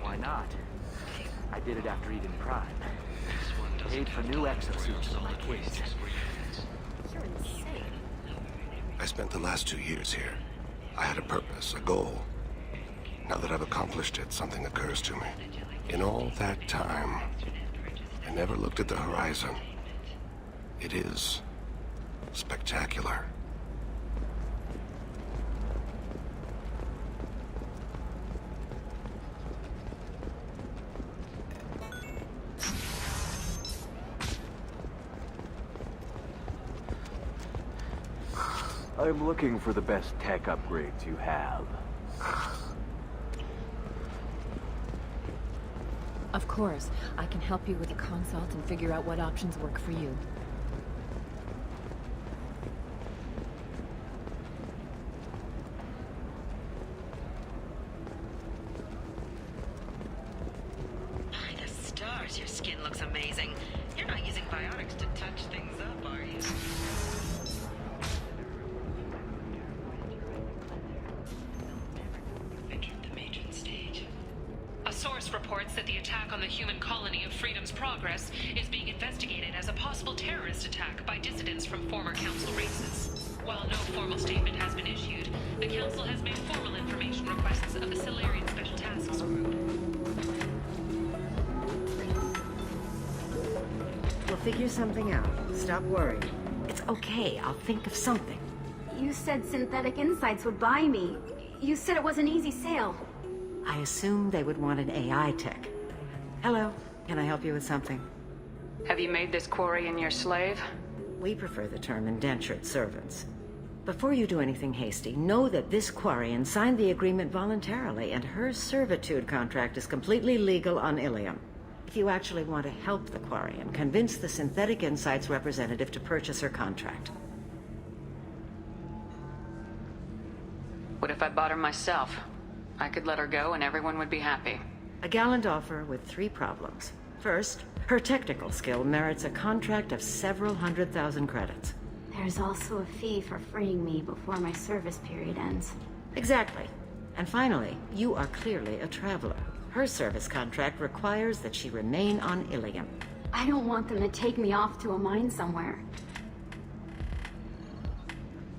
Why not? I did it after Eden Prime. Paid for new exosuits for my kids. You're insane. I spent the last 2 years here. I had a purpose, a goal. Now that I've accomplished it, something occurs to me. In all that time, I never looked at the horizon. It is spectacular. I'm looking for the best tech upgrades you have. Of course, I can help you with a consult and figure out what options work for you. By the stars, your skin looks amazing. You're not using biotics to touch things up, are you? Reports that the attack on the human colony of Freedom's Progress is being investigated as a possible terrorist attack by dissidents from former Council races. While no formal statement has been issued, the Council has made formal information requests of the Solarian Special Tasks Group. We'll figure something out. Stop worrying. It's okay, I'll think of something. You said Synthetic Insights would buy me. You said it was an easy sale. I assumed they would want an AI tech. Hello, can I help you with something? Have you made this Quarian your slave? We prefer the term indentured servants. Before you do anything hasty, know that this Quarian signed the agreement voluntarily, and her servitude contract is completely legal on Illium. If you actually want to help the Quarian, convince the Synthetic Insights representative to purchase her contract. What if I bought her myself? I could let her go and everyone would be happy. A gallant offer with 3 problems. First, her technical skill merits a contract of several 100,000 credits. There's also a fee for freeing me before my service period ends. Exactly. And finally, you are clearly a traveler. Her service contract requires that she remain on Illium. I don't want them to take me off to a mine somewhere.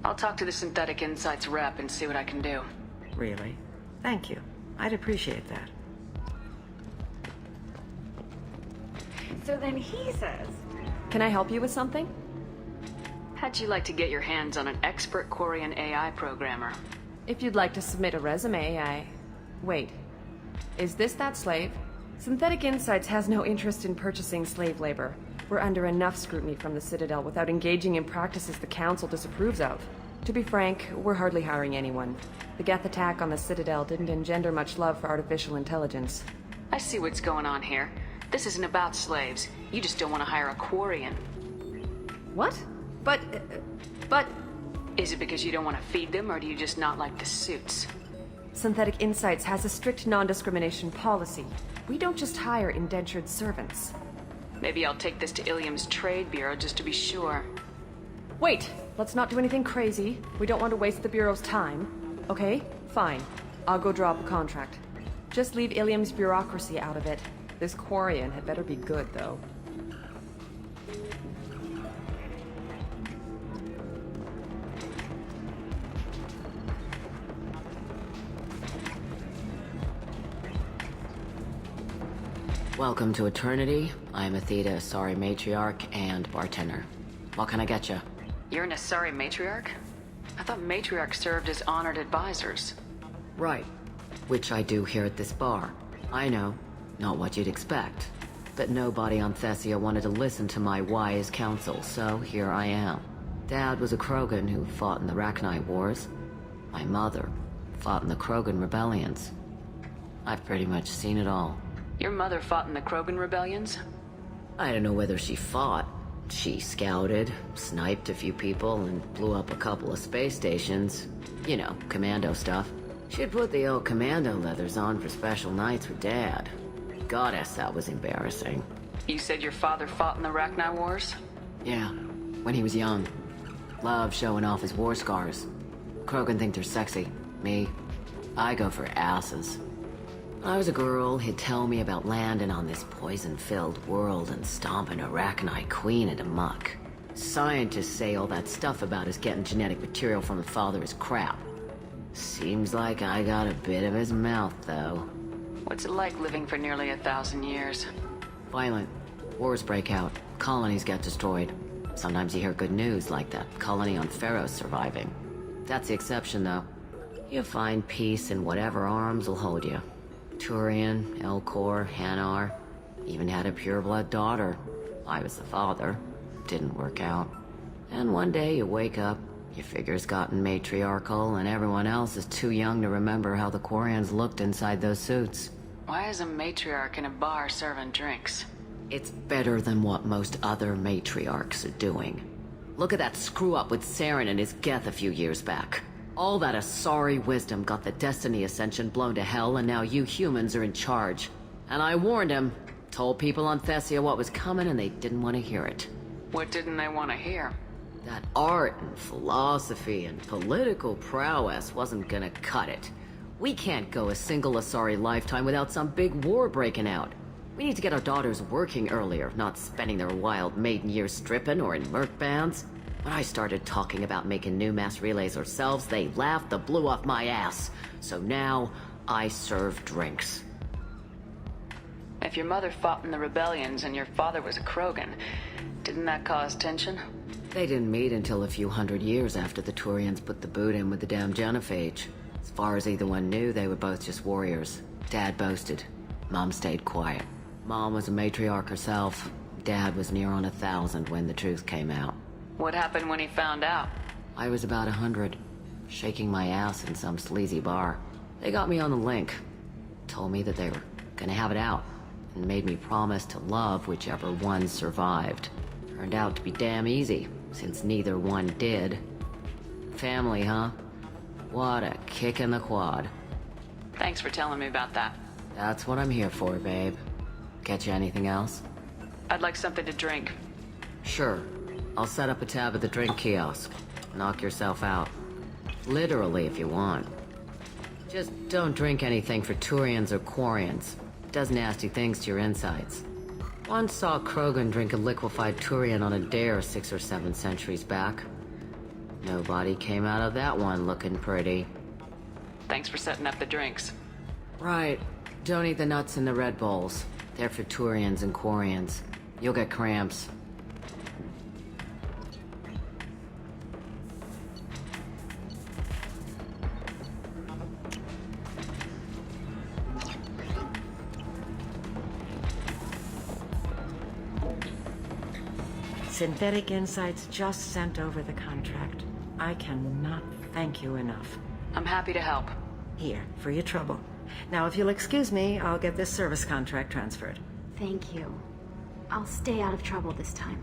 I'll talk to the Synthetic Insights rep and see what I can do. Really? Thank you. I'd appreciate that. So then he says... Can I help you with something? How'd you like to get your hands on an expert Quarian AI programmer? If you'd like to submit a resume, Wait. Is this that slave? Synthetic Insights has no interest in purchasing slave labor. We're under enough scrutiny from the Citadel without engaging in practices the Council disapproves of. To be frank, we're hardly hiring anyone. The Geth attack on the Citadel didn't engender much love for artificial intelligence. I see what's going on here. This isn't about slaves. You just don't want to hire a Quarian. What? But... Is it because you don't want to feed them, or do you just not like the suits? Synthetic Insights has a strict non-discrimination policy. We don't just hire indentured servants. Maybe I'll take this to Illium's trade bureau just to be sure. Wait! Let's not do anything crazy. We don't want to waste the Bureau's time. Okay? Fine. I'll go draw up a contract. Just leave Illium's bureaucracy out of it. This Quarian had better be good, though. Welcome to Eternity. I'm Athena, Asari matriarch and bartender. What can I get you? You're an Asari matriarch? I thought matriarchs served as honored advisors. Right. Which I do here at this bar. I know, not what you'd expect. But nobody on Thessia wanted to listen to my wise counsel, so here I am. Dad was a Krogan who fought in the Rachni Wars. My mother fought in the Krogan rebellions. I've pretty much seen it all. Your mother fought in the Krogan rebellions? I don't know whether she fought. She scouted, sniped a few people, and blew up a couple of space stations. You know, commando stuff. She'd put the old commando leathers on for special nights with Dad. Goddess, that was embarrassing. You said your father fought in the Rachni Wars? Yeah, when he was young. Loved showing off his war scars. Krogan think they're sexy. Me, I go for asses. When I was a girl, he'd tell me about landing on this poison-filled world and stomping a Rachni queen into muck. Scientists say all that stuff about us getting genetic material from the father is crap. Seems like I got a bit of his mouth, though. What's it like living for nearly 1,000 years? Violent. Wars break out. Colonies get destroyed. Sometimes you hear good news, like that colony on Pharaoh surviving. That's the exception, though. You find peace in whatever arms will hold you. Turian, Elcor, Hanar. Even had a pureblood daughter. I was the father. Didn't work out. And one day you wake up, your figure's gotten matriarchal, and everyone else is too young to remember how the Quarians looked inside those suits. Why is a matriarch in a bar serving drinks? It's better than what most other matriarchs are doing. Look at that screw-up with Saren and his Geth a few years back. All that Asari wisdom got the Destiny Ascension blown to hell, and now you humans are in charge. And I warned him. Told people on Thessia what was coming, and they didn't want to hear it. What didn't they want to hear? That art and philosophy and political prowess wasn't gonna cut it. We can't go a single Asari lifetime without some big war breaking out. We need to get our daughters working earlier, not spending their wild maiden years stripping or in merc bands. When I started talking about making new mass relays ourselves, they laughed the blue off my ass. So now, I serve drinks. If your mother fought in the rebellions and your father was a Krogan, didn't that cause tension? They didn't meet until a few hundred years after the Turians put the boot in with the damn genophage. As far as either one knew, they were both just warriors. Dad boasted. Mom stayed quiet. Mom was a matriarch herself. Dad was near on 1,000 when the truth came out. What happened when he found out? I was about 100, shaking my ass in some sleazy bar. They got me on the link. Told me that they were gonna have it out, and made me promise to love whichever one survived. Turned out to be damn easy, since neither one did. Family, huh? What a kick in the quad. Thanks for telling me about that. That's what I'm here for, babe. Get you anything else? I'd like something to drink. Sure. I'll set up a tab at the drink kiosk. Knock yourself out. Literally, if you want. Just don't drink anything for Turians or Quarians. Does nasty things to your insides. Once saw Krogan drink a liquefied Turian on a dare 6 or 7 centuries back. Nobody came out of that one looking pretty. Thanks for setting up the drinks. Right. Don't eat the nuts in the Red Bowls. They're for Turians and Quarians. You'll get cramps. Synthetic Insights just sent over the contract. I cannot thank you enough. I'm happy to help. Here, for your trouble. Now, if you'll excuse me, I'll get this service contract transferred. Thank you. I'll stay out of trouble this time.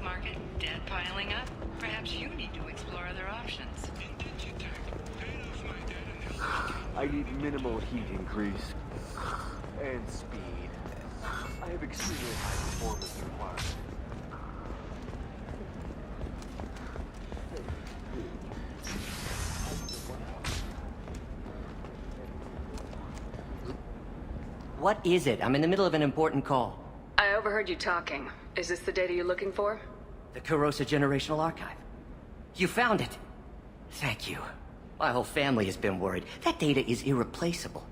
stock market, debt piling up? Perhaps you need to explore other options. I need minimal heat increase. And speed. I have extremely high performance requirements. What is it? I'm in the middle of an important call. I overheard you talking. Is this the data you're looking for? The Kurosa Generational Archive. You found it. Thank you. My whole family has been worried. That data is irreplaceable.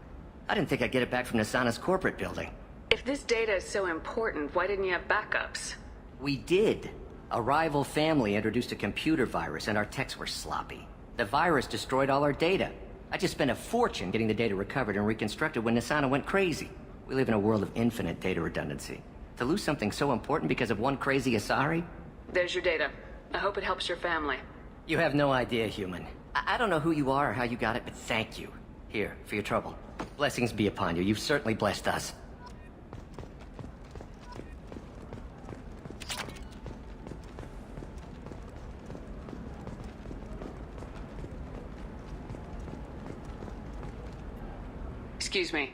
I didn't think I'd get it back from Nasana's corporate building. If this data is so important, why didn't you have backups? We did. A rival family introduced a computer virus and our techs were sloppy. The virus destroyed all our data. I just spent a fortune getting the data recovered and reconstructed when Nasana went crazy. We live in a world of infinite data redundancy. To lose something so important because of one crazy Asari? There's your data. I hope it helps your family. You have no idea, human. I don't know who you are or how you got it, but thank you. Here, for your trouble. Blessings be upon you. You've certainly blessed us. Excuse me.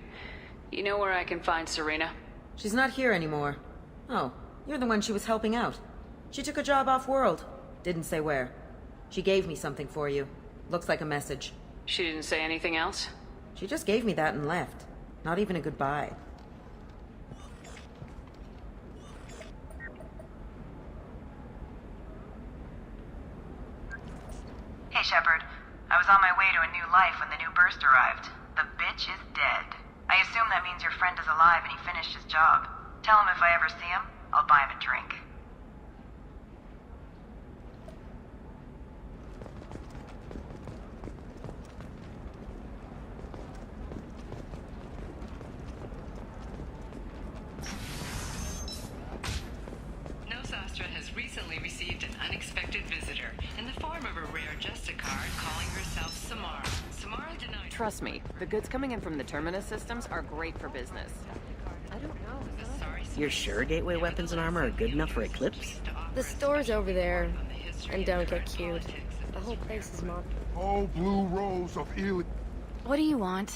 You know where I can find Serena? She's not here anymore. Oh, you're the one she was helping out. She took a job off-world. Didn't say where. She gave me something for you. Looks like a message. She didn't say anything else? She just gave me that and left. Not even a goodbye. Hey, Shepard. I was on my way to a new life when the new burst arrived. The bitch is dead. I assume that means your friend is alive and he finished his job. Tell him if I ever see him, I'll buy him a drink. Nosastra has recently received an unexpected visitor in the form of a rare Justicard calling herself Samara. Samara denied. Trust me, the goods coming in from the Terminus systems are great for business. I don't know. You're sure gateway weapons and armor are good enough for Eclipse? The store's over there. And don't get cute. The whole place is mocked. Oh, blue rose of Illium. What do you want?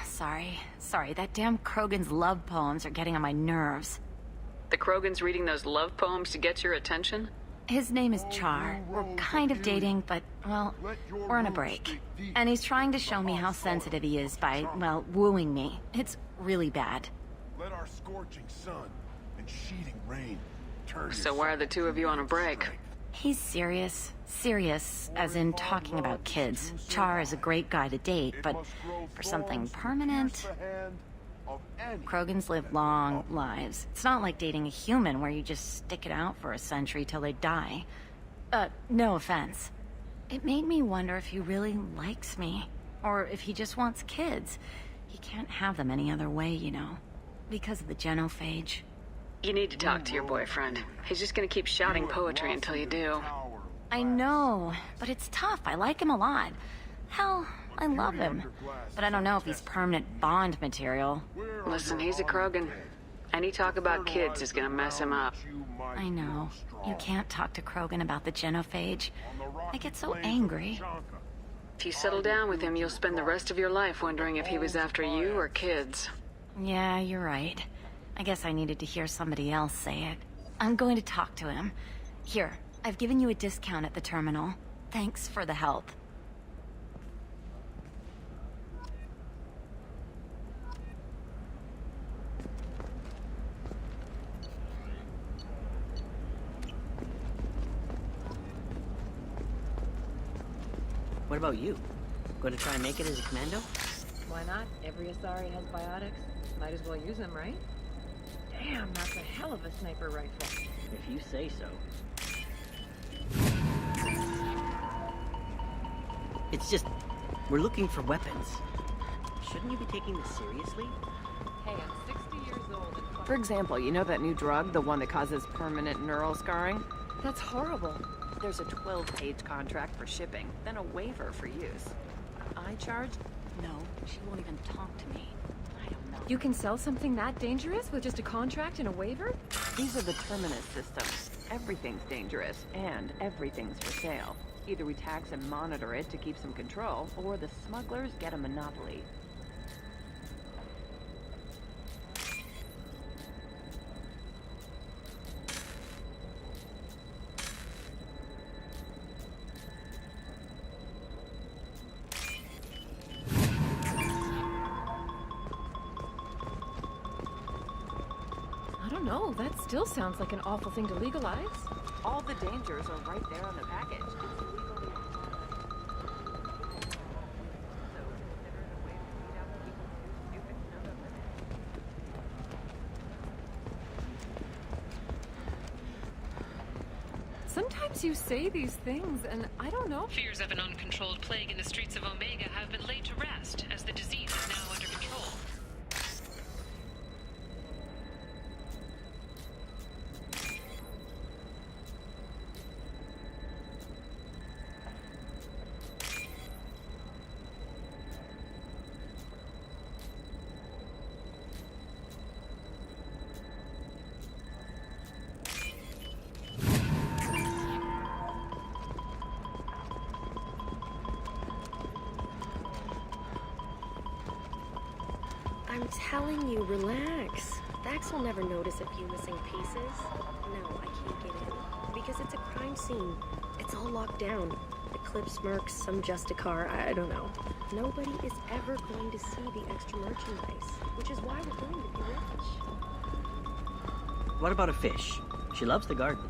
Sorry, that damn Krogan's love poems are getting on my nerves. The Krogan's reading those love poems to get your attention? His name is Char. We're kind of dating, but, well, we're on a break. And he's trying to show me how sensitive he is by, well, wooing me. It's really bad. Let our scorching sun and sheeting rain turn. So why are the two of you on a break? He's serious. Serious, as in talking about kids. Char is a great guy to date, but for something permanent... Krogans live long lives. It's not like dating a human where you just stick it out for a century till they die. No offense. It made me wonder if he really likes me. Or if he just wants kids. He can't have them any other way, you know. Because of the genophage. You need to talk to your boyfriend. He's just gonna keep shouting poetry until you do. I know, but it's tough. I like him a lot. Hell, I love him. But I don't know if he's permanent Bond material. Listen, he's a Krogan. Any talk about kids is gonna mess him up. I know. You can't talk to Krogan about the genophage. I get so angry. If you settle down with him, you'll spend the rest of your life wondering if he was after you or kids. Yeah, you're right. I guess I needed to hear somebody else say it. I'm going to talk to him. Here, I've given you a discount at the terminal. Thanks for the help. What about you? Going to try and make it as a commando? Why not? Every Asari has biotics. Might as well use them, right? Damn, that's a hell of a sniper rifle. If you say so. It's just, we're looking for weapons. Shouldn't you be taking this seriously? Hey, I'm 60 years old. For example, you know that new drug, the one that causes permanent neural scarring? That's horrible. There's a 12-page contract for shipping, then a waiver for use. I charge? No, she won't even talk to me. I don't know. You can sell something that dangerous with just a contract and a waiver? These are the terminus systems. Everything's dangerous, and everything's for sale. Either we tax and monitor it to keep some control, or the smugglers get a monopoly. I don't know, that still sounds like an awful thing to legalize. All the dangers are right there on the package. It's illegally Sometimes you say these things, and I don't know. Fears of an uncontrolled plague in the streets of Omega have been laid to rest, as the disease is now under control. I'm telling you, relax. Vax will never notice a few missing pieces. No, I can't get in. Because it's a crime scene. It's all locked down. Eclipse mercs, some Justicar, I don't know. Nobody is ever going to see the extra merchandise, which is why we're going to be rich. What about a fish? She loves the garden.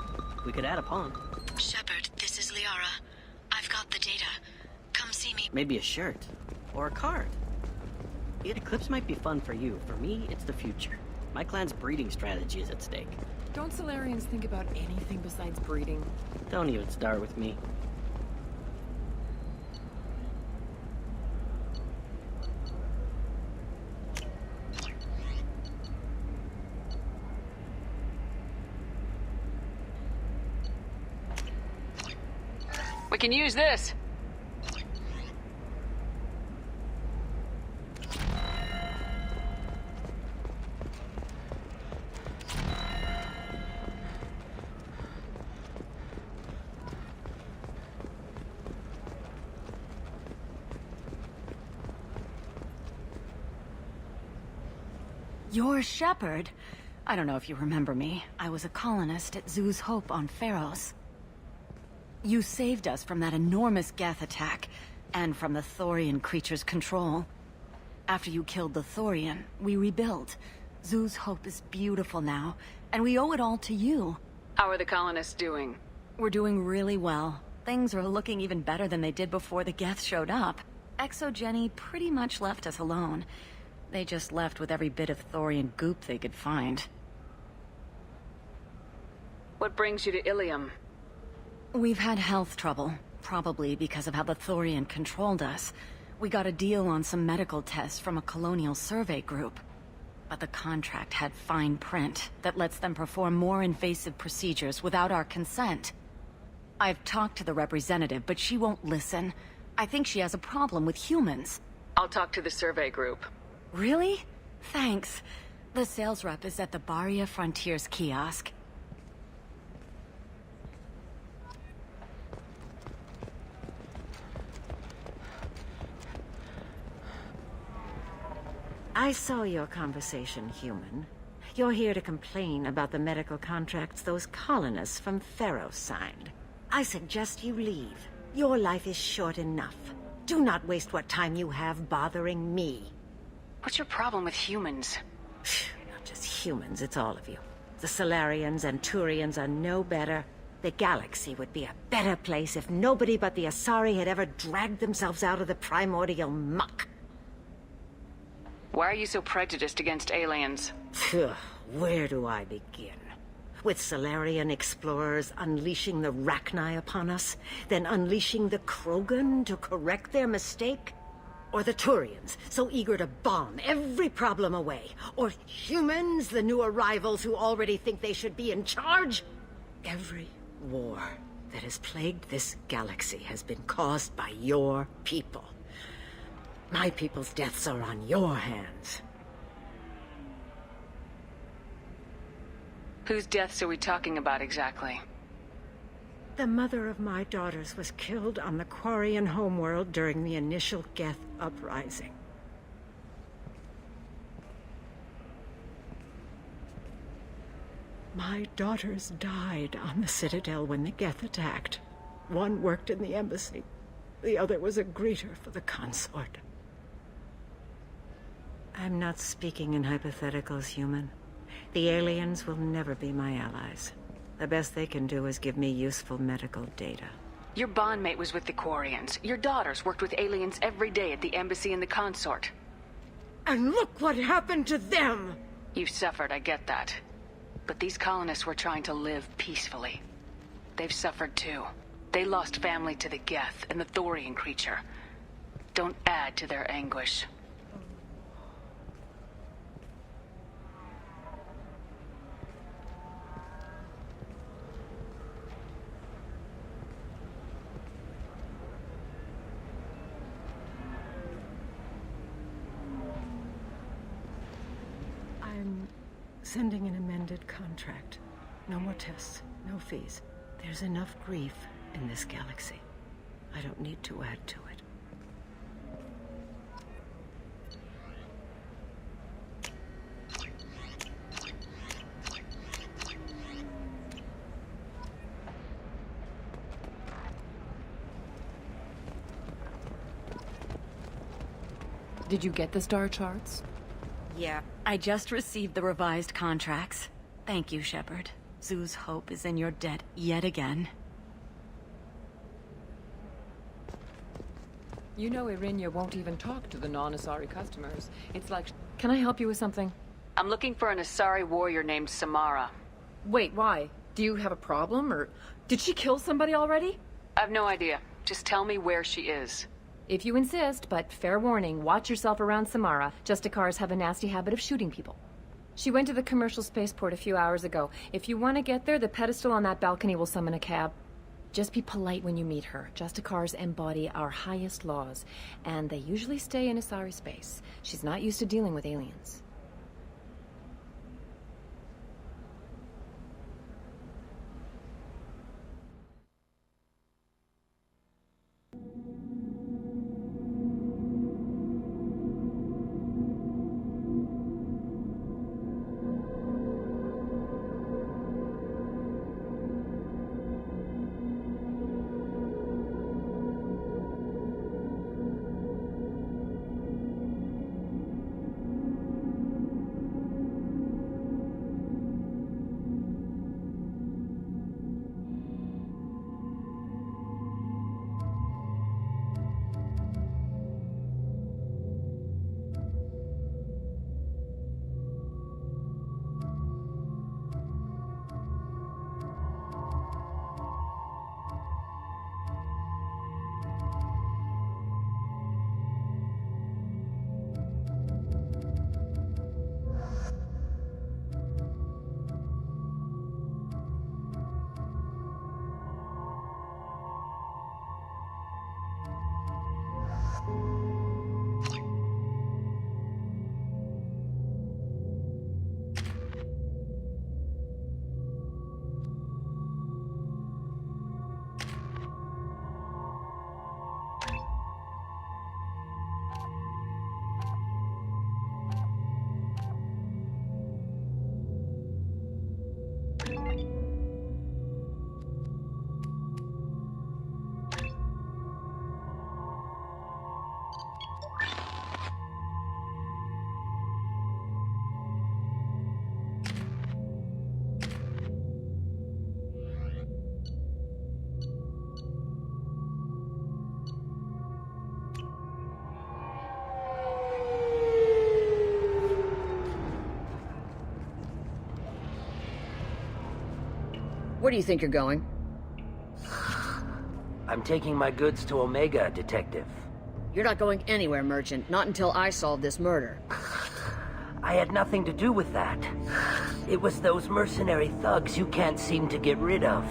We could add a pond. Shepard, this is Liara. I've got the data. Come see me. Maybe a shirt. Or a card. The Eclipse might be fun for you. For me, it's the future. My clan's breeding strategy is at stake. Don't Solarians think about anything besides breeding? Don't even start with me. We can use this. You're Shepard. I don't know if you remember me. I was a colonist at Zoo's Hope on Pharos. You saved us from that enormous Geth attack, and from the Thorian creature's control. After you killed the Thorian, we rebuilt. Zoo's Hope is beautiful now, and we owe it all to you. How are the colonists doing? We're doing really well. Things are looking even better than they did before the Geth showed up. Exogeny pretty much left us alone. They just left with every bit of Thorian goop they could find. What brings you to Illium? We've had health trouble, probably because of how the Thorian controlled us. We got a deal on some medical tests from a colonial survey group. But the contract had fine print that lets them perform more invasive procedures without our consent. I've talked to the representative, but she won't listen. I think she has a problem with humans. I'll talk to the survey group. Really? Thanks. The sales rep is at the Barria Frontiers kiosk. I saw your conversation, human. You're here to complain about the medical contracts those colonists from Pharos signed. I suggest you leave. Your life is short enough. Do not waste what time you have bothering me. What's your problem with humans? Not just humans, it's all of you. The Solarians and Turians are no better. The galaxy would be a better place if nobody but the Asari had ever dragged themselves out of the primordial muck. Why are you so prejudiced against aliens? Where do I begin? With Solarian explorers unleashing the Rachni upon us, then unleashing the Krogan to correct their mistake? Or the Turians, so eager to bomb every problem away? Or humans, the new arrivals who already think they should be in charge? Every war that has plagued this galaxy has been caused by your people. My people's deaths are on your hands. Whose deaths are we talking about exactly? The mother of my daughters was killed on the Quarian homeworld during the initial Geth uprising. My daughters died on the Citadel when the Geth attacked. One worked in the embassy. The other was a greeter for the consort. I'm not speaking in hypotheticals, human. The aliens will never be my allies. The best they can do is give me useful medical data. Your bondmate was with the Quarians. Your daughters worked with aliens every day at the embassy and the consort. And look what happened to them! You've suffered, I get that. But these colonists were trying to live peacefully. They've suffered too. They lost family to the Geth and the Thorian creature. Don't add to their anguish. I'm sending an amended contract. No more tests, no fees. There's enough grief in this galaxy. I don't need to add to it. Did you get the star charts? Yeah, I just received the revised contracts. Thank you, Shepard. Zoo's hope is in your debt yet again. You know Irinya won't even talk to the non-Asari customers. It's like... Can I help you with something? I'm looking for an Asari warrior named Samara. Wait, why? Do you have a problem, or... Did she kill somebody already? I have no idea. Just tell me where she is. If you insist, but fair warning, watch yourself around Samara. Justicars have a nasty habit of shooting people. She went to the commercial spaceport a few hours ago. If you want to get there, the pedestal on that balcony will summon a cab. Just be polite when you meet her. Justicars embody our highest laws, and they usually stay in Asari space. She's not used to dealing with aliens. Where do you think you're going? I'm taking my goods to Omega, Detective. You're not going anywhere, Merchant. Not until I solve this murder. I had nothing to do with that. It was those mercenary thugs you can't seem to get rid of.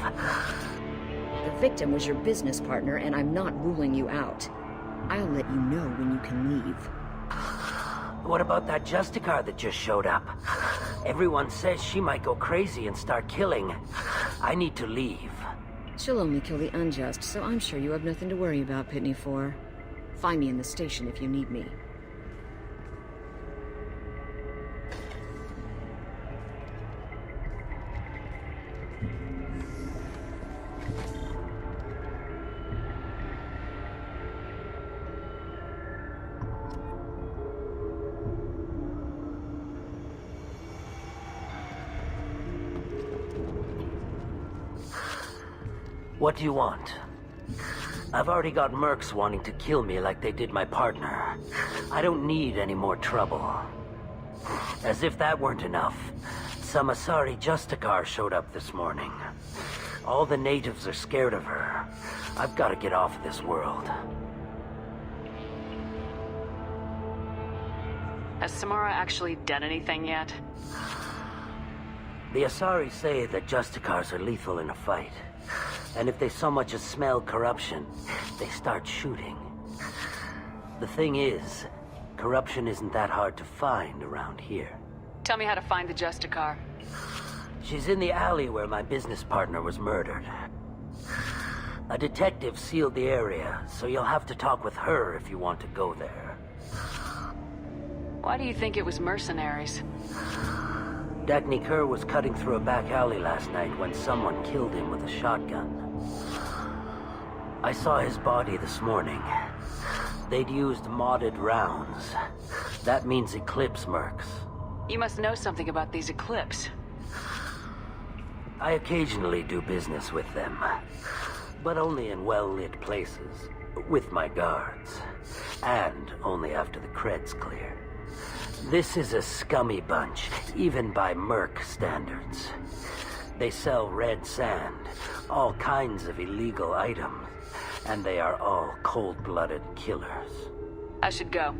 The victim was your business partner, and I'm not ruling you out. I'll let you know when you can leave. What about that Justicar that just showed up? Everyone says she might go crazy and start killing. I need to leave. She'll only kill the unjust, so I'm sure you have nothing to worry about, Pitney 4. Find me in the station if you need me. What do you want? I've already got mercs wanting to kill me like they did my partner. I don't need any more trouble. As if that weren't enough, some Asari Justicar showed up this morning. All the natives are scared of her. I've got to get off of this world. Has Samara actually done anything yet? The Asari say that Justicars are lethal in a fight. And if they so much as smell corruption, they start shooting. The thing is, corruption isn't that hard to find around here. Tell me how to find the Justicar. She's in the alley where my business partner was murdered. A detective sealed the area, so you'll have to talk with her if you want to go there. Why do you think it was mercenaries? Dagny Kerr was cutting through a back alley last night when someone killed him with a shotgun. I saw his body this morning. They'd used modded rounds. That means Eclipse mercs. You must know something about these Eclipse. I occasionally do business with them, but only in well-lit places, with my guards, and only after the creds clear. This is a scummy bunch, even by merc standards. They sell red sand, all kinds of illegal items, and they are all cold-blooded killers. I should go.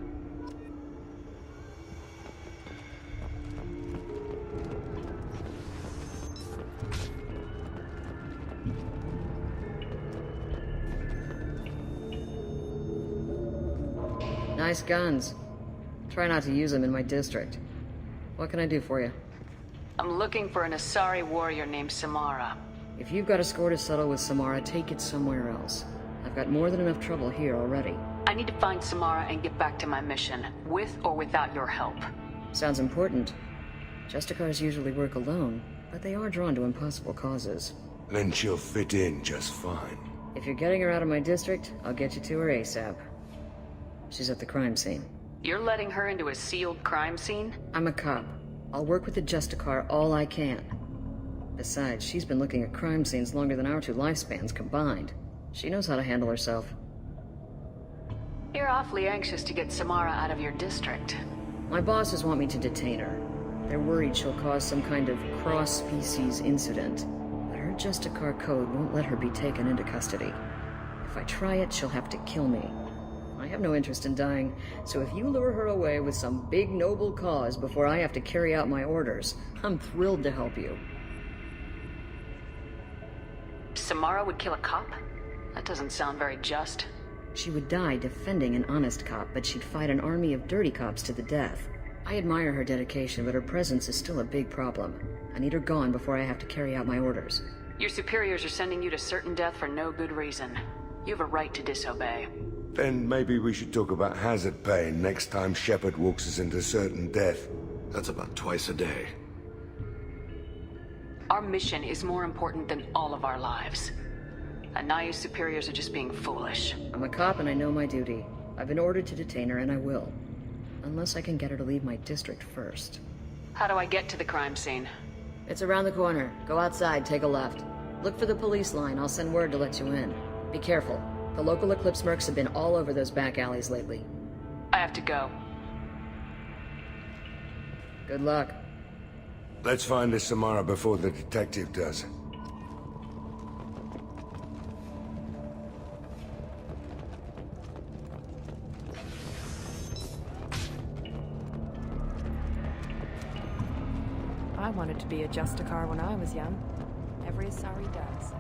Nice guns. Try not to use them in my district. What can I do for you? I'm looking for an Asari warrior named Samara. If you've got a score to settle with Samara, take it somewhere else. I've got more than enough trouble here already. I need to find Samara and get back to my mission, with or without your help. Sounds important. Justicars usually work alone, but they are drawn to impossible causes. Then she'll fit in just fine. If you're getting her out of my district, I'll get you to her ASAP. She's at the crime scene. You're letting her into a sealed crime scene? I'm a cop. I'll work with the Justicar all I can. Besides, she's been looking at crime scenes longer than our two lifespans combined. She knows how to handle herself. You're awfully anxious to get Samara out of your district. My bosses want me to detain her. They're worried she'll cause some kind of cross-species incident. But her Justicar code won't let her be taken into custody. If I try it, she'll have to kill me. I have no interest in dying, so if you lure her away with some big noble cause before I have to carry out my orders, I'm thrilled to help you. Samara would kill a cop? That doesn't sound very just. She would die defending an honest cop, but she'd fight an army of dirty cops to the death. I admire her dedication, but her presence is still a big problem. I need her gone before I have to carry out my orders. Your superiors are sending you to certain death for no good reason. You have a right to disobey. Then maybe we should talk about hazard pay next time Shepard walks us into certain death. That's about twice a day. Our mission is more important than all of our lives. Anaya's superiors are just being foolish. I'm a cop and I know my duty. I've been ordered to detain her and I will. Unless I can get her to leave my district first. How do I get to the crime scene? It's around the corner. Go outside, take a left. Look for the police line. I'll send word to let you in. Be careful. The local Eclipse mercs have been all over those back alleys lately. I have to go. Good luck. Let's find this Samara before the detective does. I wanted to be a Justicar when I was young. Every Asari does.